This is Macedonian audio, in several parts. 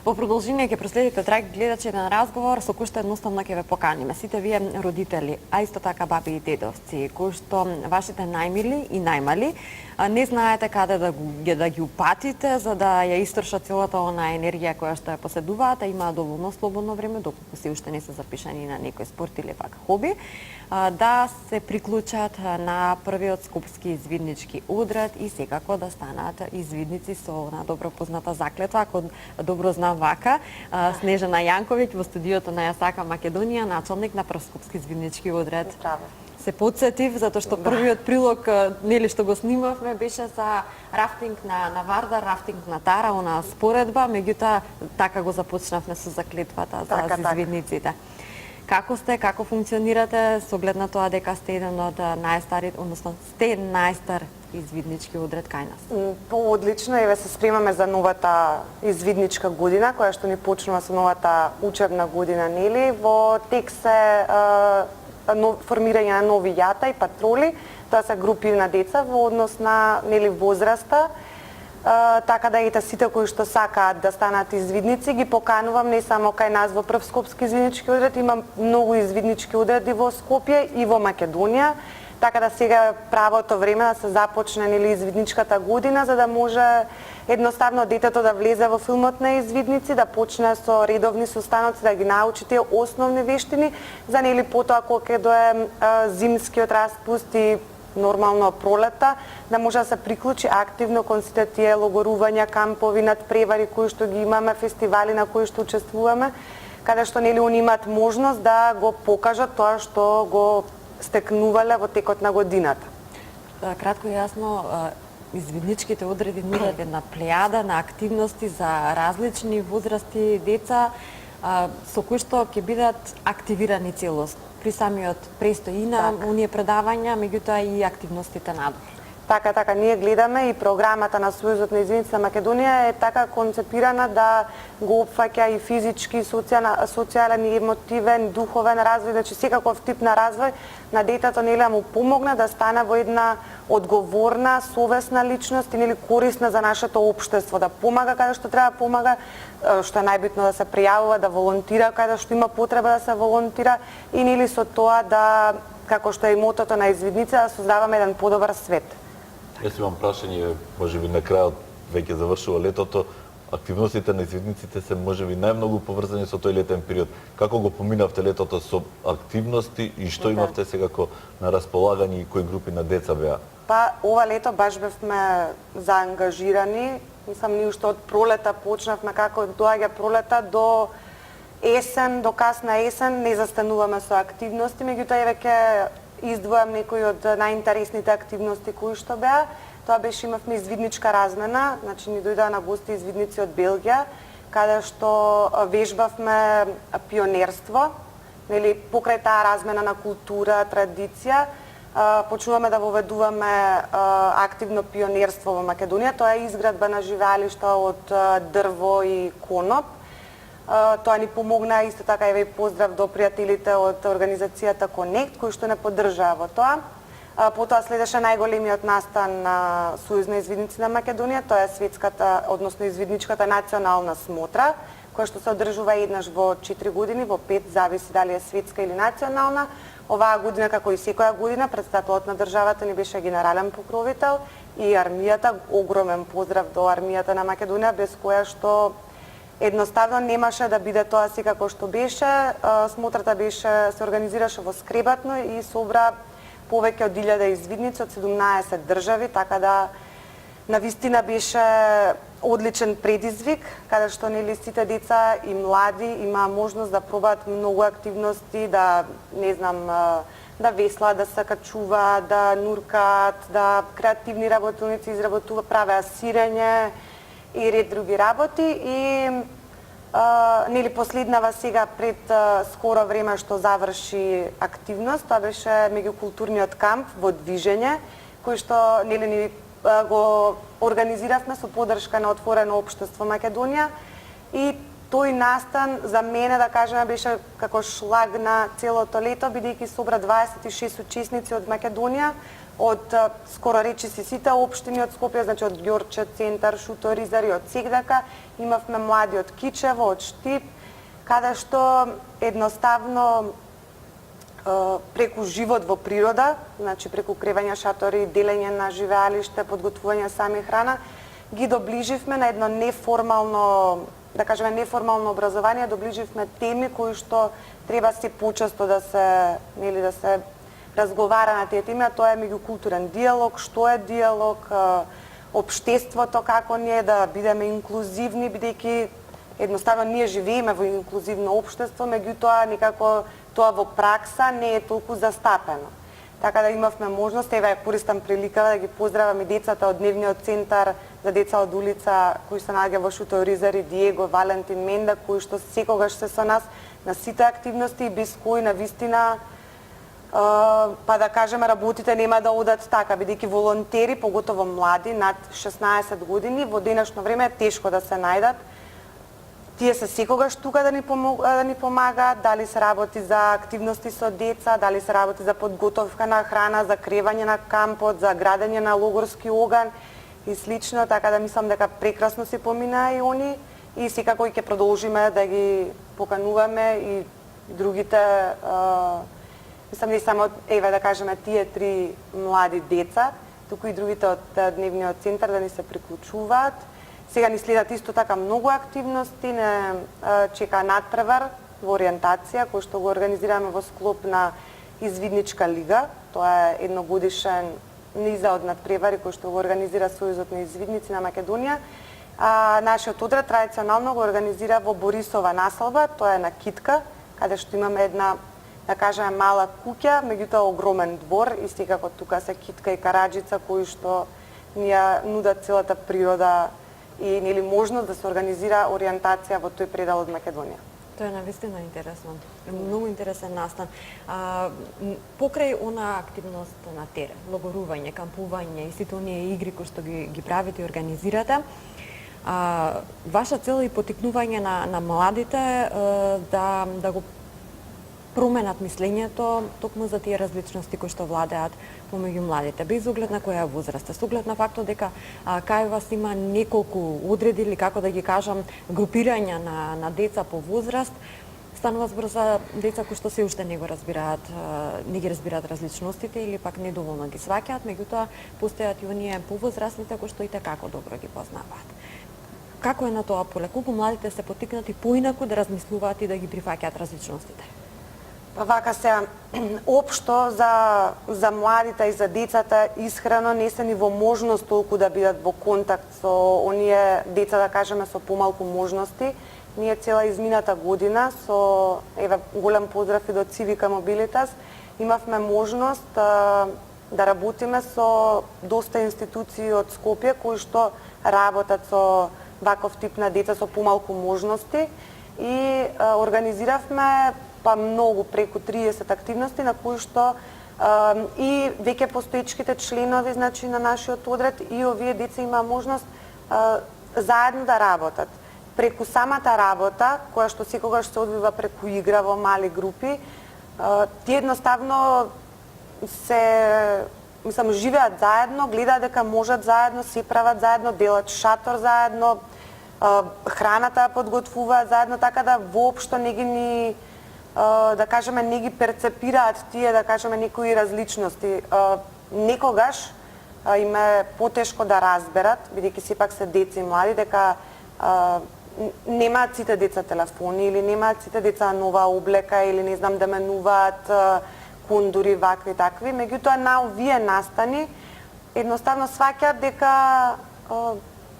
Во продолжение ќе проследите, драги гледачи, на разговор со кој што едноставно ќе ве поканиме. Сите вие родители, а исто така баби и дедовци, кои што вашите најмили и најмали не знаете каде да ги упатите за да ја истрошат целата онаа енергија која што ја поседуваат, имаат доволно слободно време, доколку се уште не се запишани на некој спорт или пак хоби, да се приклучат на првиот скопски извиднички одред и секако да станат извидници со она добро позната заклетва, ако добро знам вака, Снежана Јанковиќ во студиото на Јасака Македонија, началник на прв скопски извиднички одред. Се потсетив затоа што првиот прилог нели што го снимавме беше за рафтинг на Вардар, рафтинг на Тара, она споредба, меѓутоа така го започнавме со заклетвата за извидниците. Како сте, како функционирате со оглед на тоа дека сте еден од најстарите, односно сте најстар извиднички одред кај нас? Одлично, еве се спремаме за новата извидничка година, која што ни почнува со новата учебна година, нели? Во тек се формирање на нови јата и патроли, тоа се групи на деца во однос на нели возраста. Така да ете сите кои што сакаат да станат извидници, ги поканувам не само кај нас во прв скопски извиднички одред, има многу извиднички одреди во Скопје и во Македонија, така да сега е правото време да се започне нели извидничката година, за да може едноставно детето да влезе во филмот на извидници, да почне со редовни состаноци, да ги научи тие основни вештини, за нели потоа кога ќе дое зимскиот распуст и нормално пролета, да може да се приклучи активно кон сите тие логорувања, кампови, надпревари кои што ги имаме, фестивали на кои што учествуваме, каде што нели они имаат можност да го покажат тоа што го стекнувале во текот на годината. Кратко и јасно, извидничките одреди нудат една плејада на активности за различни возрасти деца, со кои што ќе бидат активирани целосно при самиот престој и на оние предавања, меѓутоа и активностите надвор. Така, ние гледаме и програмата на Сојузот на извидниците на Македонија е така концепирана да го опфаќа и физички, социјален и емотивен, духовен развој, значи секаков тип на развој на детето нели му помогне да стане во една одговорна, совесна личност и нели корисна за нашето општество, да помага каде што треба да помага, што е најбитно да се пријавува, да волонтира каде што има потреба да се волонтира и нели со тоа да, како што е и мотото на извидниците, да создаваме еден подобар свет. Јас имам прашање, можеби на крајот веќе завршува летото, активностите на извидниците се можеби најмногу поврзани со тој летен период. Како го поминавте летото со активности и што имавте секако на располагање и кои групи на деца беа? Па ова лето баш бевме заангажирани, мислам ние уште од пролета почнавме, како доаѓа пролета до есен, до касна есен не застануваме со активности, меѓутоа еве ќе издвојам некои од најинтересните активности кои што беа. Тоа беше, имавме извидничка размена, значи ни дојдоа на гости извидници од Белгија, каде што вежбавме пионерство, нели покрај таа размена на култура, традиција, почнуваме да воведуваме активно пионерство во Македонија. Тоа е изградба на живеалишта од дрво и коноп. Тоа ни помогна, исто така еве поздрав до пријателите од организацијата Конект, кои што не поддржаа во тоа. Потоа следеше најголемиот настан на Сојуз на извидници на Македонија, тоа е светската, односно извидничката национална смотра, која што се одржува еднаш во 4 години, во 5 зависи дали е светска или национална. Оваа година, како и секоја година, претставителот на државата ни беше генерален покровител и армијата, огромен поздрав до армијата на Македонија, без која што едноставно немаше да биде тоа секако што беше. Смотрата беше, се организираше во Скребатно и собра повеќе од 1000 извидници од 17 држави, така да навистина беше одличен предизвик, каде што нели сите деца и млади имаа можност да пробаат многу активности, да не знам, да веслаат, да се качуваат, да нуркаат, да креативни работилници изработуваат, правеа сирење и ред други работи и нели последнава сега пред скоро време што заврши активност, тоа беше меѓукултурниот камп во движење, кој што нели ни го организиравме со поддршка на Отворено општество Македонија и тој настан за мене да кажеме беше како шлаг на целото лето, бидејќи собра 26 учесници од Македонија, од скоро речиси сите општини од Скопје, значи од Ѓорче, Центар, Шуто, Ризари, од Сегдака, имавме млади од Кичево, од Штип, каде што едноставно преку живот во природа, значи преку кревање шатори, делење на живеалиште, подготвување сами храна, ги доближивме на едно неформално, да кажеме неформално образование, доближивме теми кои што треба се почесто да се разговара на тие теми, а тоа е меѓукултурен диалог, што е диалог, општеството како ние да бидеме инклузивни, бидејќи едноставно ние живееме во инклузивно општество, меѓутоа некако тоа во пракса не е толку застапено. Така да имавме можност, еве користам приликава да ги поздравам и децата од Дневниот центар за деца од улица кои се наоѓа во Шуто, Ризари, Диего, Валентин, Менда, кои што секогаш се со нас на сите активности и без кои на вистина па да кажеме работите нема да одат така, бидејќи волонтери, поготово млади над 16 години, во денешно време е тешко да се најдат. Тие се секогаш тука да ни помагаат, дали се работи за активности со деца, дали се работи за подготовка на храна, за кревање на кампот, за градење на логорски оган и слично, така да мислам дека прекрасно се поминаа и они и секако ќе продолжиме да ги покануваме и другите мислам не само, еве да кажеме, тие 3 млади деца, туку и другите од Дневниот центар да ни се приклучуваат. Сега ни следат исто така многу активности, не чека надпревар во ориентација, кој што го организираме во склоп на Извидничка лига. Тоа е едногодишен низа од надпревари кој што го организира Сојузот на извидници на Македонија. Нашиот одред традиционално го организира во Борисова населба, тоа е на Китка, каде што имаме една, да кажеме, мала куќа, меѓутоа огромен двор, и секако тука се Китка и Караџица кои што ни ја нудат целата природа и нели можност да се организира ориентација во тој предел од Македонија. Тоа е навистина интересно. Многу интересен настан. Покрај она активност на терен, логорување, кампување и сите оние игри кои што ги правите и организирате, ваша цел е поттикнување на младите да го променат мислењето токму за тие различности кои што владеат помеѓу младите, без оглед на која возраст, с оглед на фактот дека кај вас има неколку одреди или како да ги кажам групирања на деца по возраст. Станува збор за деца кои што се уште не ги разбираат различностите или пак недоволно ги сваќаат, меѓутоа постојат и оние повозрастните кои што и како добро ги познаваат. Како е на тоа поле? Колку младите се поттикнати поинаку да размислуваат и да ги прифаќаат различностите? Па вака се општо за младите и за децата исхрано не се ни во можност толку да бидат во контакт со оние деца, да кажеме, со помалку можности. Ние цела измината година со голем поздрав и до Цивика Мобилитас имавме можност да работиме со доста институции од Скопје кои што работат со ваков тип на деца со помалку можности и организиравме па многу, преку 30 активности на кои што и веќе постоечките членови, значи на нашиот одред, и овие деца има можност заедно да работат. Преку самата работа, која што секогаш се одвива преку игра во мали групи, тие едноставно живеат заедно, гледаат дека можат заедно, се прават заедно, делат шатор заедно, храната подготвуваат заедно, така да воопшто не ги да кажеме, не ги перцепираат тие, да кажеме, некои различности. Некогаш им е потешко да разберат, бидејќи сепак се деца и млади, дека немаат сите деца телефони или немаат сите деца нова облека или не знам да менуваат кондури, вакви такви. Меѓутоа на овие настани едноставно сваќаат дека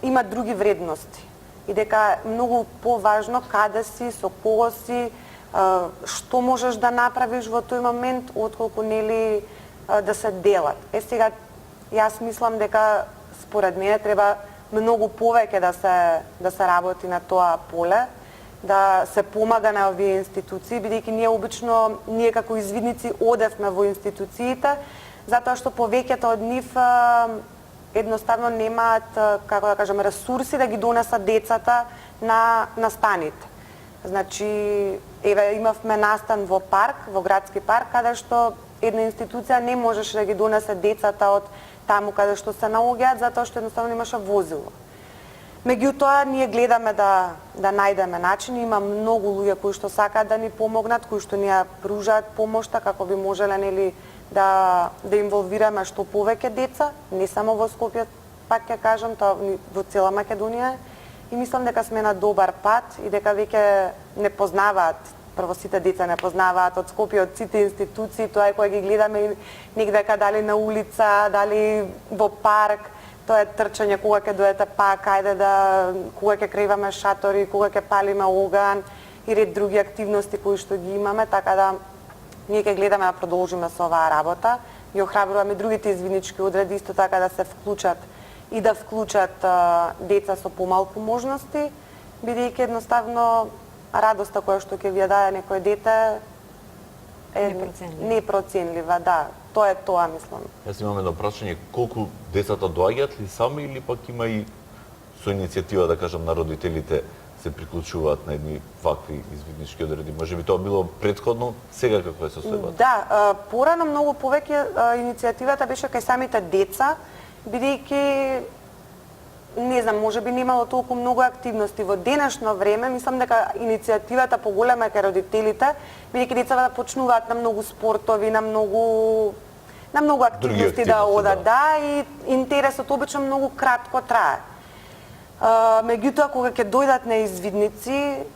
има други вредности и дека многу поважно каде си, со кого си, што можеш да направиш во тој момент, отколку нели да се делат. Сега, јас мислам дека според мене треба многу повеќе да се работи на тоа поле, да се помага на овие институции, бидејќи ние како извидници одевме во институциите, затоа што повеќето од нив едноставно немаат, како да кажем, ресурси да ги донесат децата на настаните. Значи, имавме настан во парк, во градски парк, каде што една институција не можеше да ги донесе децата од таму каде што се наоѓаат, затоа што едноставно немаше возило. Меѓутоа, ние гледаме да најдеме начин. Има многу луѓе кои што сакаат да ни помогнат, кои што ни ја пружаат помошта, како би можеле, нели, да инволвираме што повеќе деца, не само во Скопје, пак ќе кажам, тоа во цела Македонија. И мислам дека сме на добар пат и дека веќе не познаваат, прво сите деца не познаваат од Скопје, од сите институции, тоа е кога ги гледаме негдека, дали на улица, дали во парк, тоа е трчање, кога ќе дојдете пак, ајде кога ќе крејваме шатори, кога ќе палиме оган и ред други активности кои што ги имаме, така да ние ќе гледаме да продолжиме со оваа работа. Ги охрабруваме другите извиднички одреди исто така да се вклучат и да вклучат деца со помалку можности, бидејќи едноставно радоста која што ќе ви ја даде некој дете е непроценлива, да. Тоа е тоа, мислам. Јас имам едно прашање, колку децата доаѓаат ли сами или пак има и со иницијатива, да кажам, на родителите се приклучуваат на едни вакви извиднички одреди? Може би тоа било претходно, сега како е состојбата? Да, порано многу повеќе иницијативата беше кај самите деца, бидејќи не знам, може би немало толку многу активности во денешно време. Мислам дека иницијативата поголема е кај родителите, бидејќи децата почнуваат на многу спортови, на многу активности да одат, да, и интересот обично многу кратко трае. Меѓутоа, кога ќе дојдат на извидници,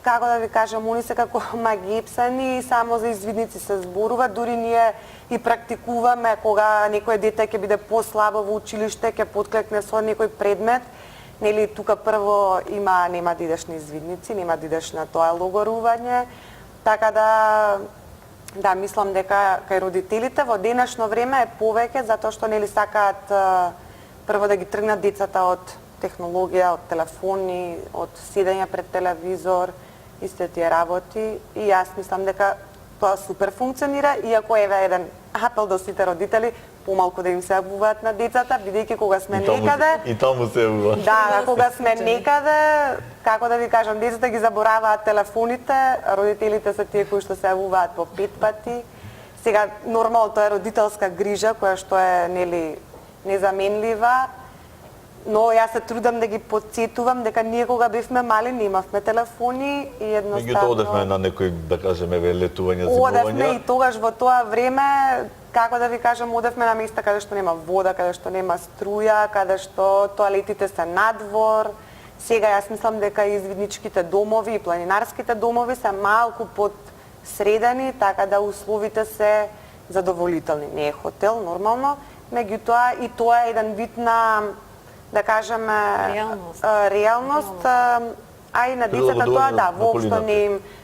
како да ви кажам, они се како магипсани и само за извидници се зборува. Дури ние и практикуваме кога некој дете ќе биде послабо во училиште, ќе потклекне со некој предмет. Нели, тука прво нема да идеш на извидници, нема да идеш на тоа логорување. Така да, мислам дека кај родителите во денешно време е повеќе, затоа што нели сакаат прво да ги тргнат децата од технологија, од телефони, од седење пред телевизор, и сите тие работи. И јас мислам дека тоа супер функционира, иако еве еден апел до сите родители, помалку да им се јавуваат на децата, бидејќи кога сме некаде... И таму се јавуваат. Да, кога сме некаде, како да ви кажам, децата ги забораваат телефоните, родителите се тие кои што се јавуваат по 5 пати. Сега, нормално, тоа е родителска грижа, која што е, нели, незаменлива, но јас се трудам да ги потсетувам дека ние кога бевме мали немавме телефони и едноставно... Меѓутоа одевме на некој, да кажеме, летување, зимување. Одевме и тогаш во тоа време, како да ви кажам, одевме на места каде што нема вода, каде што нема струја, каде што тоалетите се надвор. Сега јас мислам дека извидничките домови и планинарските домови се малку подсредени, така да условите се задоволителни. Не е хотел, нормално, меѓутоа и тоа е еден вид на, да кажеме, реалност, а и на децата тоа, да,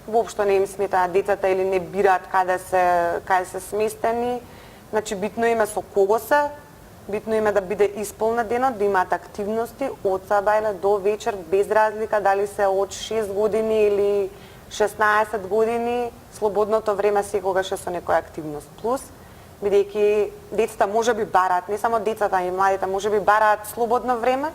воопшто не им смета на децата или не бираат каде се сместени. Значи, битно им е со кого се, битно им е да биде исполнет денот, да имаат активности од сабајле до вечер, без разлика дали се од 6 години или 16 години, слободното време секогаш е со некоја активност плюс, бидејќи децата можеби бараат, не само децата и младите, можеби бараат слободно време,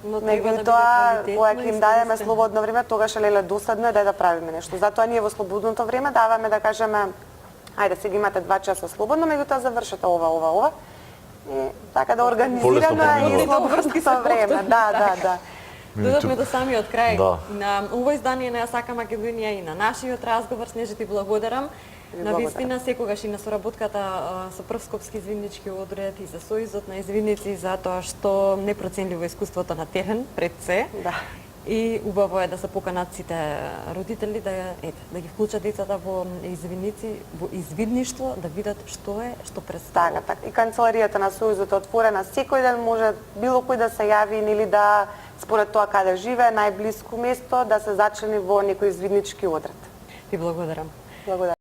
меѓутоа, кога ќе им дадеме слободно време, тогаш е леле досадно да правиме нешто. Затоа ние во слободното време даваме, да кажеме, ајде сега имате 2 часа слободно, меѓутоа завршете ова. И така да организираме и слободното време. Да. Додавме до самиот крај Да. на ова издание на Јасака Македонија и на нашиот разговор. Снежи, ти благодарам. На вистина, секогаш и на соработката со прв скопски извиднички одред и за Сојузот на извидници, затоа што непроценливо искуството на терен пред се. Да. И убаво е да се поканат сите родители да ги вклучат децата во извидници, во извидништво, да видат што е, што представува. Така. И канцеларијата на Сојузот е отворена секој ден, може било кој да се јави или да, според тоа каде живее, најблиско место, да се зачлени во некој извиднички одред. Ти благодарам. Благодарам.